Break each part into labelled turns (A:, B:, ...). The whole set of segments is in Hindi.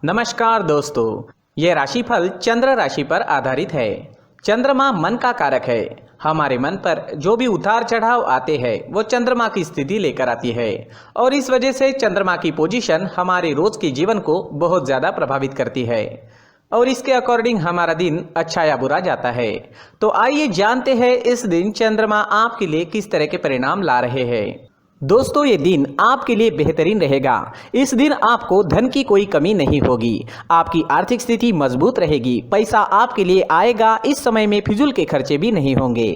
A: नमस्कार दोस्तों, ये राशिफल चंद्र राशि पर आधारित है। चंद्रमा मन का कारक है। हमारे मन पर जो भी उतार चढ़ाव आते हैं वो चंद्रमा की स्थिति लेकर आती है और इस वजह से चंद्रमा की पोजीशन हमारे रोज के जीवन को बहुत ज़्यादा प्रभावित करती है और इसके अकॉर्डिंग हमारा दिन अच्छा या बुरा जाता है। तो आइए जानते हैं इस दिन चंद्रमा आपके लिए किस तरह के परिणाम ला रहे हैं। दोस्तों, ये दिन आपके लिए बेहतरीन रहेगा। इस दिन आपको धन की कोई कमी नहीं होगी। आपकी आर्थिक स्थिति मजबूत रहेगी। पैसा आपके लिए आएगा। इस समय में फिजूल के खर्चे भी नहीं होंगे।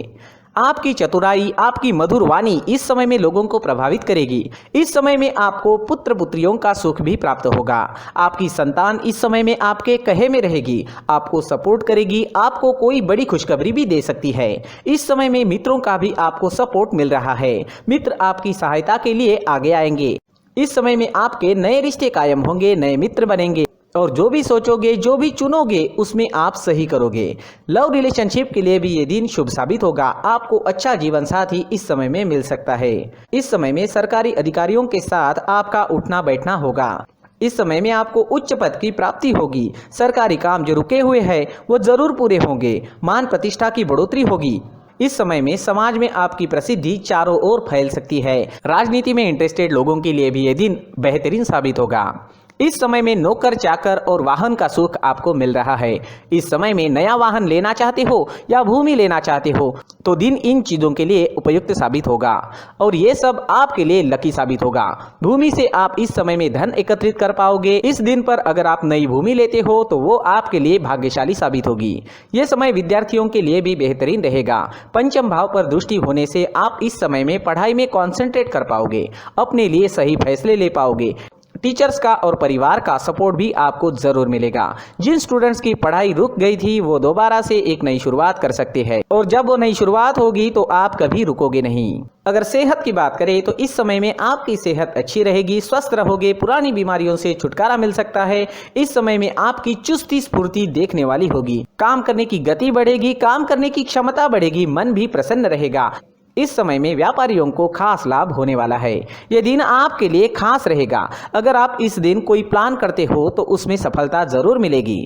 A: आपकी चतुराई, आपकी मधुर वाणी इस समय में लोगों को प्रभावित करेगी। इस समय में आपको पुत्र पुत्रियों का सुख भी प्राप्त होगा। आपकी संतान इस समय में आपके कहे में रहेगी, आपको सपोर्ट करेगी। आपको कोई बड़ी खुशखबरी भी दे सकती है। इस समय में मित्रों का भी आपको सपोर्ट मिल रहा है। मित्र आपकी सहायता के लिए आगे आएंगे। इस समय में आपके नए रिश्ते कायम होंगे, नए मित्र बनेंगे और जो भी सोचोगे, जो भी चुनोगे उसमें आप सही करोगे। लव रिलेशनशिप के लिए भी ये दिन शुभ साबित होगा। आपको अच्छा जीवन साथी इस समय में मिल सकता है। इस समय में सरकारी अधिकारियों के साथ आपका उठना बैठना होगा। इस समय में आपको उच्च पद की प्राप्ति होगी। सरकारी काम जो रुके हुए हैं वो जरूर पूरे होंगे। मान प्रतिष्ठा की बढ़ोतरी होगी। इस समय में समाज में आपकी प्रसिद्धि चारों ओर फैल सकती है। राजनीति में इंटरेस्टेड लोगों के लिए भी ये दिन बेहतरीन साबित होगा। इस समय में नौकर चाकर और वाहन का सुख आपको मिल रहा है। इस समय में नया वाहन लेना चाहते हो या भूमि लेना चाहते हो तो दिन इन चीज़ों के लिए उपयुक्त साबित होगा और ये सब आपके लिए लकी साबित होगा। भूमि से आप इस समय में धन एकत्रित कर पाओगे। इस दिन पर अगर आप नई भूमि लेते हो तो वो आपके लिए भाग्यशाली साबित होगी। ये समय विद्यार्थियों के लिए भी बेहतरीन रहेगा। पंचम भाव पर दृष्टि होने से आप इस समय में पढ़ाई में कॉन्सेंट्रेट कर पाओगे, अपने लिए सही फैसले ले पाओगे। टीचर्स का और परिवार का सपोर्ट भी आपको जरूर मिलेगा। जिन स्टूडेंट्स की पढ़ाई रुक गई थी वो दोबारा से एक नई शुरुआत कर सकते हैं और जब वो नई शुरुआत होगी तो आप कभी रुकोगे नहीं। अगर सेहत की बात करें तो इस समय में आपकी सेहत अच्छी रहेगी, स्वस्थ रहोगे। पुरानी बीमारियों से छुटकारा मिल सकता है। इस समय में आपकी चुस्ती स्फूर्ति देखने वाली होगी। काम करने की गति बढ़ेगी, काम करने की क्षमता बढ़ेगी, मन भी प्रसन्न रहेगा। इस समय में व्यापारियों को खास लाभ होने वाला है। यह दिन आपके लिए खास रहेगा। अगर आप इस दिन कोई प्लान करते हो तो उसमें सफलता जरूर मिलेगी।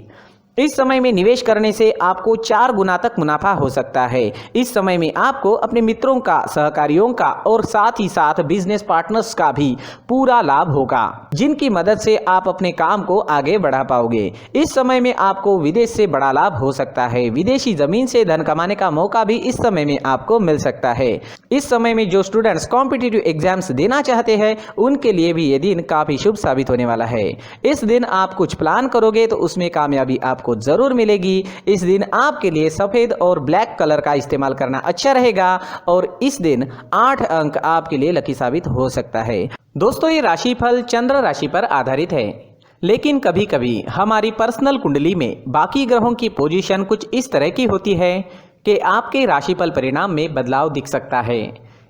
A: इस समय में निवेश करने से आपको 4 गुना तक मुनाफा हो सकता है। इस समय में आपको अपने मित्रों का, सहकारियों का और साथ ही साथ बिजनेस पार्टनर्स का भी पूरा लाभ होगा, जिनकी मदद से आप अपने काम को आगे बढ़ा पाओगे। इस समय में आपको विदेश से बड़ा लाभ हो सकता है। विदेशी जमीन से धन कमाने का मौका भी इस समय में आपको मिल सकता है। इस समय में जो स्टूडेंट्स कॉम्पिटिटिव एग्जाम्स देना चाहते हैं उनके लिए भी ये दिन काफी शुभ साबित होने वाला है। इस दिन आप कुछ प्लान करोगे तो उसमें कामयाबी आपको जरूर मिलेगी। इस दिन आपके लिए सफेद और ब्लैक कलर का इस्तेमाल करना अच्छा रहेगा और इस दिन 8 अंक आपके लिए लकी साबित हो सकता है। दोस्तों, ये राशिफल चंद्र राशि पर आधारित है, लेकिन कभी कभी हमारी पर्सनल कुंडली में बाकी ग्रहों की पोजीशन कुछ इस तरह की होती है कि आपके राशिफल परिणाम में बदलाव दिख सकता है।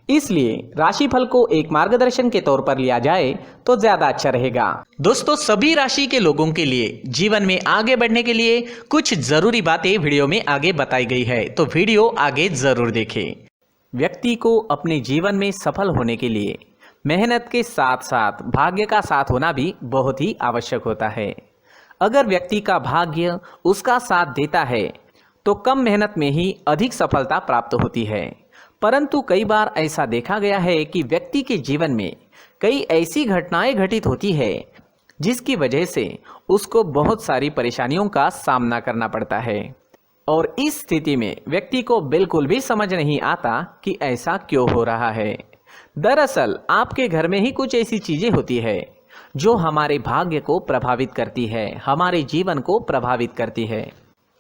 A: इसलिए राशिफल को एक मार्गदर्शन के तौर पर लिया जाए तो ज्यादा अच्छा रहेगा। दोस्तों, सभी राशि के लोगों के लिए जीवन में आगे बढ़ने के लिए कुछ जरूरी बातें वीडियो में आगे बताई गई है, तो वीडियो आगे जरूर देखें। व्यक्ति को अपने जीवन में सफल होने के लिए मेहनत के साथ साथ भाग्य का साथ होना भी बहुत ही आवश्यक होता है। अगर व्यक्ति का भाग्य उसका साथ देता है तो कम मेहनत में ही अधिक सफलता प्राप्त होती है। परंतु कई बार ऐसा देखा गया है कि व्यक्ति के जीवन में कई ऐसी घटनाएं घटित होती है जिसकी वजह से उसको बहुत सारी परेशानियों का सामना करना पड़ता है और इस स्थिति में व्यक्ति को बिल्कुल भी समझ नहीं आता कि ऐसा क्यों हो रहा है। दरअसल आपके घर में ही कुछ ऐसी चीजें होती है जो हमारे भाग्य को प्रभावित करती है, हमारे जीवन को प्रभावित करती है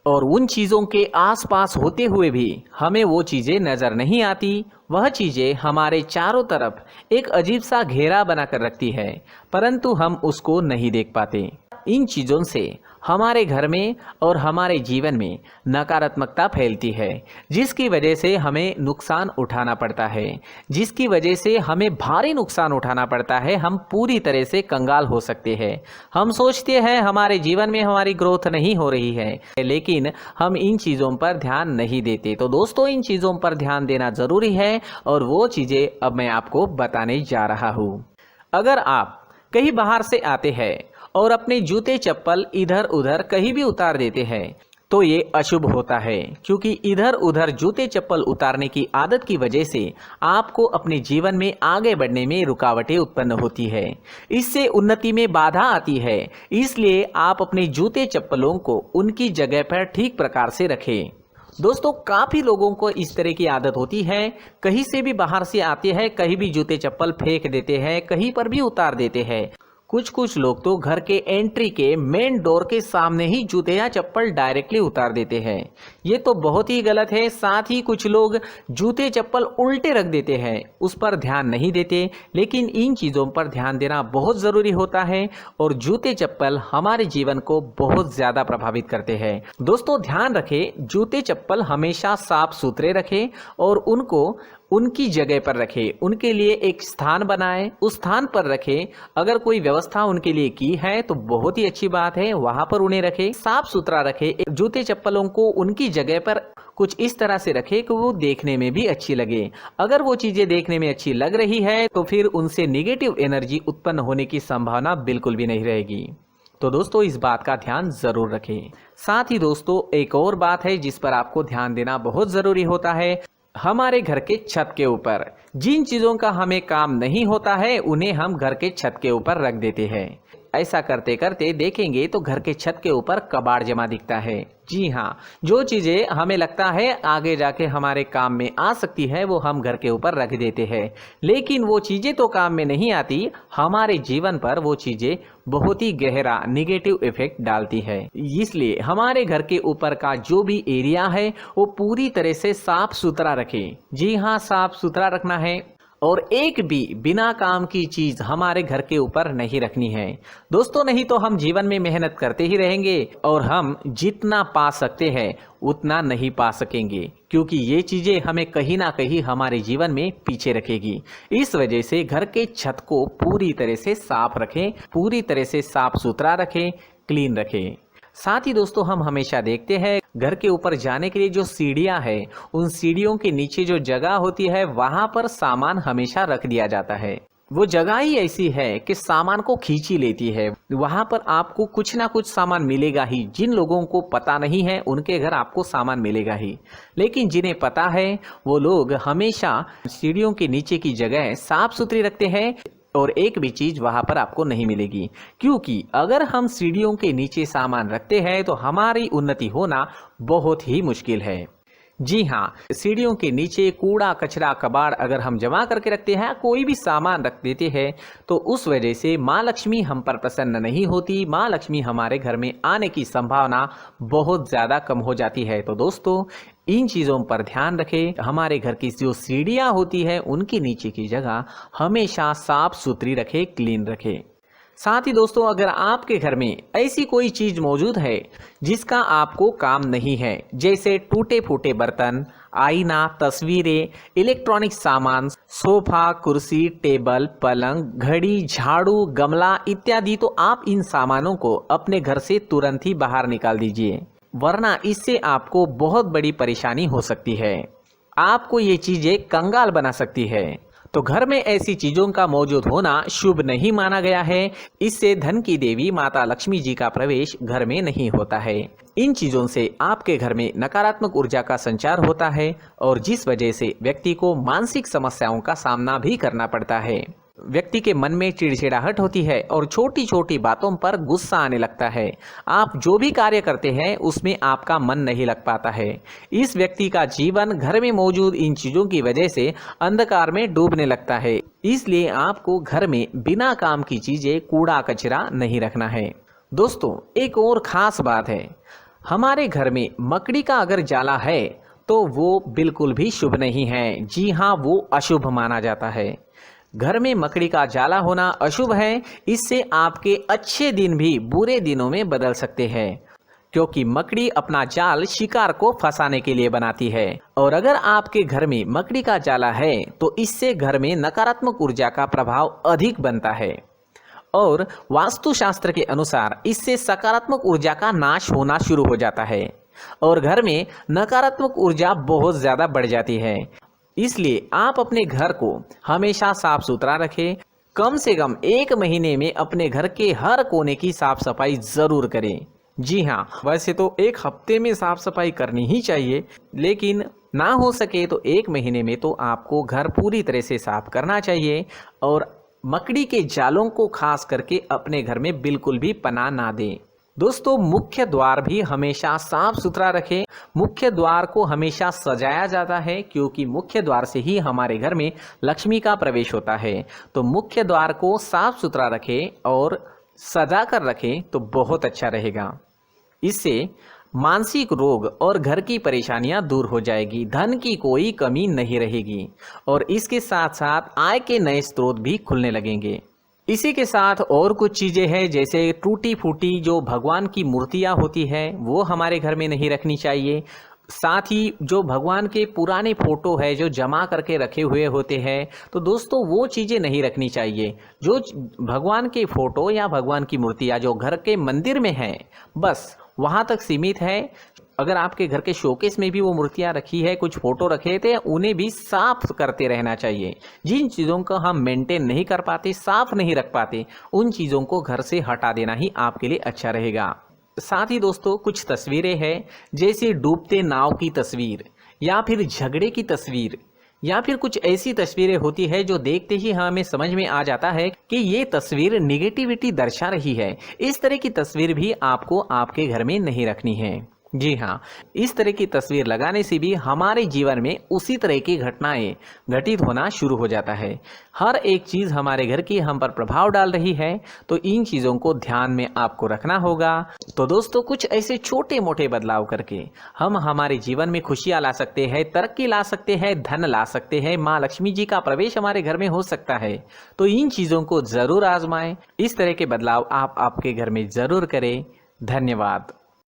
A: और उन चीज़ों के आसपास होते हुए भी हमें वो चीज़ें नज़र नहीं आती। वह चीज़ें हमारे चारों तरफ एक अजीब सा घेरा बनाकर रखती है, परंतु हम उसको नहीं देख पाते। इन चीज़ों से हमारे घर में और हमारे जीवन में नकारात्मकता फैलती है, जिसकी वजह से हमें नुकसान उठाना पड़ता है, जिसकी वजह से हमें भारी नुकसान उठाना पड़ता है। हम पूरी तरह से कंगाल हो सकते हैं। हम सोचते हैं हमारे जीवन में हमारी ग्रोथ नहीं हो रही है, लेकिन हम इन चीज़ों पर ध्यान नहीं देते। तो दोस्तों, इन चीज़ों पर ध्यान देना ज़रूरी है और वो चीज़ें अब मैं आपको बताने जा रहा हूँ। अगर आप कहीं बाहर से आते हैं और अपने जूते चप्पल इधर उधर कहीं भी उतार देते हैं तो ये अशुभ होता है, क्योंकि इधर उधर जूते चप्पल उतारने की आदत की वजह से आपको अपने जीवन में आगे बढ़ने में रुकावटें उत्पन्न होती है। इससे उन्नति में बाधा आती है। इसलिए आप अपने जूते चप्पलों को उनकी जगह पर ठीक प्रकार से रखें। दोस्तों, काफ़ी लोगों को इस तरह की आदत होती है, कहीं से भी बाहर से आते हैं, कहीं भी जूते चप्पल फेंक देते हैं, कहीं पर भी उतार देते हैं। कुछ लोग तो घर के एंट्री के मेन डोर के सामने ही जूते या चप्पल डायरेक्टली उतार देते हैं। ये तो बहुत ही गलत है। साथ ही कुछ लोग जूते चप्पल उल्टे रख देते हैं, उस पर ध्यान नहीं देते। लेकिन इन चीज़ों पर ध्यान देना बहुत ज़रूरी होता है और जूते चप्पल हमारे जीवन को बहुत ज़्यादा प्रभावित करते हैं। दोस्तों, ध्यान रखें, जूते चप्पल हमेशा साफ सुथरे रखें और उनको उनकी जगह पर रखें। उनके लिए एक स्थान बनाएं, उस स्थान पर रखें। अगर कोई व्यवस्था उनके लिए की है तो बहुत ही अच्छी बात है, वहां पर उन्हें रखें, साफ सुथरा रखें। जूते चप्पलों को उनकी जगह पर कुछ इस तरह से रखें कि वो देखने में भी अच्छी लगे। अगर वो चीजें देखने में अच्छी लग रही है तो फिर उनसे निगेटिव एनर्जी उत्पन्न होने की संभावना बिल्कुल भी नहीं रहेगी। तो दोस्तों, इस बात का ध्यान जरूर रखें। साथ ही दोस्तों, एक और बात है जिस पर आपको ध्यान देना बहुत जरूरी होता है। हमारे घर के छत के ऊपर जिन चीज़ों का हमें काम नहीं होता है उन्हें हम घर के छत के ऊपर रख देते हैं। ऐसा करते करते देखेंगे तो घर के छत के ऊपर कबाड़ जमा दिखता है। जी हाँ, जो चीज़ें हमें लगता है आगे जाके हमारे काम में आ सकती है वो हम घर के ऊपर रख देते हैं, लेकिन वो चीज़ें तो काम में नहीं आती। हमारे जीवन पर वो चीज़ें बहुत ही गहरा निगेटिव इफेक्ट डालती है। इसलिए हमारे घर के ऊपर का जो भी एरिया है वो पूरी तरह से साफ सुथरा रखें। जी हाँ, साफ सुथरा रखना है और एक भी बिना काम की चीज हमारे घर के ऊपर नहीं रखनी है। दोस्तों, नहीं तो हम जीवन में मेहनत करते ही रहेंगे और हम जितना पा सकते हैं उतना नहीं पा सकेंगे, क्योंकि ये चीजें हमें कहीं ना कहीं हमारे जीवन में पीछे रखेगी। इस वजह से घर के छत को पूरी तरह से साफ रखें, पूरी तरह से साफ सुथरा रखें, क्लीन रखें। साथ ही दोस्तों, हम हमेशा देखते हैं घर के ऊपर जाने के लिए जो सीढ़ियां है, उन सीढ़ियों के नीचे जो जगह होती है वहां पर सामान हमेशा रख दिया जाता है। वो जगह ही ऐसी है कि सामान को खींची लेती है। वहां पर आपको कुछ ना कुछ सामान मिलेगा ही। जिन लोगों को पता नहीं है उनके घर आपको सामान मिलेगा ही, लेकिन जिन्हें पता है वो लोग हमेशा सीढ़ियों के नीचे की जगह साफ सुथरी रखते हैं और एक भी चीज वहां पर आपको नहीं मिलेगी। क्योंकि अगर हम सीढ़ियों के नीचे सामान रखते हैं तो हमारी उन्नति होना बहुत ही मुश्किल है। जी हाँ, सीढ़ियों के नीचे कूड़ा कचरा कबाड़ अगर हम जमा करके रखते हैं, कोई भी सामान रख देते हैं, तो उस वजह से माँ लक्ष्मी हम पर प्रसन्न नहीं होती। माँ लक्ष्मी हमारे घर में आने की संभावना बहुत ज़्यादा कम हो जाती है। तो दोस्तों, इन चीज़ों पर ध्यान रखें। हमारे घर की जो सीढ़ियाँ होती है उनकी नीचे की जगह हमेशा साफ सुथरी रखें, क्लीन रखें। साथ ही दोस्तों, अगर आपके घर में ऐसी कोई चीज मौजूद है जिसका आपको काम नहीं है, जैसे टूटे फूटे बर्तन, आईना, तस्वीरें, इलेक्ट्रॉनिक सामान, सोफा, कुर्सी, टेबल, पलंग, घड़ी, झाड़ू, गमला इत्यादि, तो आप इन सामानों को अपने घर से तुरंत ही बाहर निकाल दीजिए, वरना इससे आपको बहुत बड़ी परेशानी हो सकती है। आपको ये चीजें कंगाल बना सकती है। तो घर में ऐसी चीजों का मौजूद होना शुभ नहीं माना गया है। इससे धन की देवी माता लक्ष्मी जी का प्रवेश घर में नहीं होता है। इन चीजों से आपके घर में नकारात्मक ऊर्जा का संचार होता है और जिस वजह से व्यक्ति को मानसिक समस्याओं का सामना भी करना पड़ता है। व्यक्ति के मन में चिड़चिड़ाहट होती है और छोटी छोटी बातों पर गुस्सा आने लगता है। आप जो भी कार्य करते हैं उसमें आपका मन नहीं लग पाता है। इस व्यक्ति का जीवन घर में मौजूद इन चीज़ों की वजह से अंधकार में डूबने लगता है। इसलिए आपको घर में बिना काम की चीज़ें, कूड़ा कचरा नहीं रखना है। दोस्तों, एक और ख़ास बात है, हमारे घर में मकड़ी का अगर जाला है तो वो बिल्कुल भी शुभ नहीं है। जी हाँ, वो अशुभ माना जाता है। घर में मकड़ी का जाला होना अशुभ है। इससे आपके अच्छे दिन भी बुरे दिनों में बदल सकते हैं, क्योंकि मकड़ी अपना जाल शिकार को फंसाने के लिए बनाती है। और अगर आपके घर में मकड़ी का जाला है तो इससे घर में नकारात्मक ऊर्जा का प्रभाव अधिक बनता है और वास्तुशास्त्र के अनुसार इससे सकारात्मक ऊर्जा का नाश होना शुरू हो जाता है और घर में नकारात्मक ऊर्जा बहुत ज़्यादा बढ़ जाती है। इसलिए आप अपने घर को हमेशा साफ सुथरा रखें, कम से कम 1 महीने में अपने घर के हर कोने की साफ सफाई ज़रूर करें। जी हाँ, वैसे तो 1 हफ्ते में साफ सफाई करनी ही चाहिए, लेकिन ना हो सके तो 1 महीने में तो आपको घर पूरी तरह से साफ करना चाहिए और मकड़ी के जालों को खास करके अपने घर में बिल्कुल भी पनाह ना दें। दोस्तों, मुख्य द्वार भी हमेशा साफ सुथरा रखें। मुख्य द्वार को हमेशा सजाया जाता है क्योंकि मुख्य द्वार से ही हमारे घर में लक्ष्मी का प्रवेश होता है। तो मुख्य द्वार को साफ सुथरा रखें और सजा कर रखें तो बहुत अच्छा रहेगा। इससे मानसिक रोग और घर की परेशानियां दूर हो जाएगी, धन की कोई कमी नहीं रहेगी और इसके साथ साथ आय के नए स्रोत भी खुलने लगेंगे। इसी के साथ और कुछ चीज़ें हैं, जैसे टूटी फूटी जो भगवान की मूर्तियां होती है वो हमारे घर में नहीं रखनी चाहिए। साथ ही जो भगवान के पुराने फोटो है जो जमा करके रखे हुए होते हैं, तो दोस्तों वो चीज़ें नहीं रखनी चाहिए। जो भगवान के फोटो या भगवान की मूर्तियाँ जो घर के मंदिर में हैं, बस वहाँ तक सीमित है। अगर आपके घर के शोकेस में भी वो मूर्तियाँ रखी है, कुछ फोटो रखे थे, उन्हें भी साफ करते रहना चाहिए। जिन चीज़ों को हम मेंटेन नहीं कर पाते, साफ नहीं रख पाते, उन चीज़ों को घर से हटा देना ही आपके लिए अच्छा रहेगा। साथ ही दोस्तों, कुछ तस्वीरें हैं, जैसे डूबते नाव की तस्वीर या फिर झगड़े की तस्वीर या फिर कुछ ऐसी तस्वीरें होती है जो देखते ही हमें समझ में आ जाता है कि ये तस्वीर निगेटिविटी दर्शा रही है। इस तरह की तस्वीर भी आपको आपके घर में नहीं रखनी है। जी हाँ, इस तरह की तस्वीर लगाने से भी हमारे जीवन में उसी तरह की घटनाएं घटित होना शुरू हो जाता है। हर एक चीज़ हमारे घर की हम पर प्रभाव डाल रही है, तो इन चीज़ों को ध्यान में आपको रखना होगा। तो दोस्तों, कुछ ऐसे छोटे मोटे बदलाव करके हम हमारे जीवन में खुशियाँ ला सकते हैं, तरक्की ला सकते हैं, धन ला सकते हैं, माँ लक्ष्मी जी का प्रवेश हमारे घर में हो सकता है। तो इन चीज़ों को ज़रूर आजमाएं। इस तरह के बदलाव आप आपके घर में ज़रूर करें। धन्यवाद।